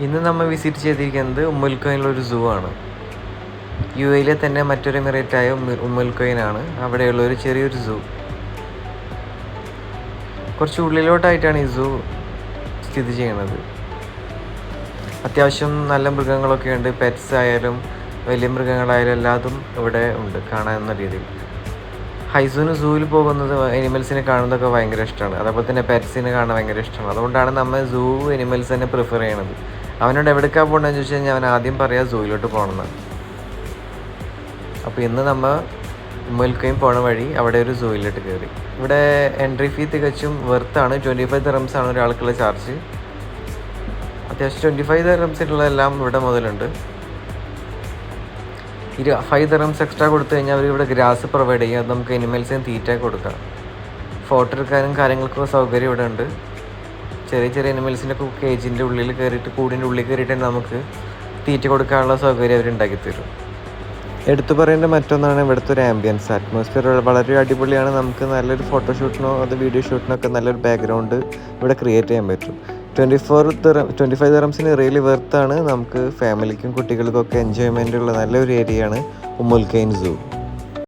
ഇന്ന് നമ്മൾ വിസിറ്റ് ചെയ്തിരിക്കുന്നത് ഉമ്മുൽഖൈനിലൊരു സൂ ആണ്. UAE തന്നെ മറ്റൊരു എമിറേറ്റായ ഉമ്മുൽഖൈനാണ് അവിടെയുള്ളൊരു ചെറിയൊരു സൂ. കുറച്ച് ഉള്ളിലോട്ടായിട്ടാണ് ഈ സൂ സ്ഥിതി ചെയ്യുന്നത്. അത്യാവശ്യം നല്ല മൃഗങ്ങളൊക്കെ ഉണ്ട്. പെറ്റ്സ് ആയാലും വലിയ മൃഗങ്ങളായാലും എല്ലാതും ഇവിടെ ഉണ്ട് കാണാവുന്ന രീതിയിൽ. ഹൈസൂന് സൂവിൽ പോകുന്നത് എനിമൽസിനെ കാണുന്നതൊക്കെ ഭയങ്കര ഇഷ്ടമാണ്. അതേപോലെ തന്നെ പെറ്റ്സിനെ കാണാൻ ഭയങ്കര ഇഷ്ടമാണ്. അതുകൊണ്ടാണ് നമ്മൾ സൂ എനിമൽസ് തന്നെ പ്രിഫർ ചെയ്യണത്. അവനോട് എവിടേക്കാണ് പോകണമെന്ന് ചോദിച്ചു കഴിഞ്ഞാൽ അവൻ ആദ്യം പറയുക സൂയിലോട്ട് പോകണമെന്നാണ്. അപ്പോൾ ഇന്ന് നമ്മൾ ഉമ്മുൽഖൈൻ പോണ വഴി അവിടെ ഒരു സൂയിലോട്ട് കയറി. ഇവിടെ എൻട്രി ഫീ തികച്ചും വെർത്താണ്. 25 ദിർഹംസ് ആണ് ഒരാൾക്കുള്ള ചാർജ്. അത്യാവശ്യം 25 ദിർഹംസിലുള്ളതെല്ലാം ഇവിടെ മുതലുണ്ട്. 5 ദിർഹംസ് എക്സ്ട്രാ കൊടുത്തു കഴിഞ്ഞാൽ അവർ ഇവിടെ ഗ്രാസ് പ്രൊവൈഡ് ചെയ്യും. അത് നമുക്ക് എനിമൽസിന് തീറ്റ കൊടുക്കാം. ഫോട്ടോ എടുക്കാനും കാര്യങ്ങൾക്കൊക്കെ സൗകര്യം ഇവിടെ ഉണ്ട്. ചെറിയ ചെറിയ എനിമൽസിൻ്റെ കേജിൻ്റെ ഉള്ളിൽ കയറിയിട്ട് കൂടിൻ്റെ ഉള്ളിൽ കയറിയിട്ട് നമുക്ക് തീറ്റ കൊടുക്കാനുള്ള സൗകര്യം അവർ ഉണ്ടാക്കി തരും. എടുത്തു പറയേണ്ട മറ്റൊന്നാണ് ഇവിടുത്തെ ഒരു ആംബിയൻസ്. അറ്റ്മോസ്ഫിയർ വളരെ അടിപൊളിയാണ്. നമുക്ക് നല്ലൊരു ഫോട്ടോഷൂട്ടിനോ അത് വീഡിയോ ഷൂട്ടിനോ ഒക്കെ നല്ലൊരു ബാക്ക്ഗ്രൗണ്ട് ഇവിടെ ക്രിയേറ്റ് ചെയ്യാൻ പറ്റും. 25 ദിർഹംസിന് റിയലി വെർത്താണ്. നമുക്ക് ഫാമിലിക്കും കുട്ടികൾക്കൊക്കെ എൻജോയ്മെൻ്റ് ഉള്ള നല്ലൊരു ഏരിയയാണ് ഉമ്മുൽഖൈൻ സൂ.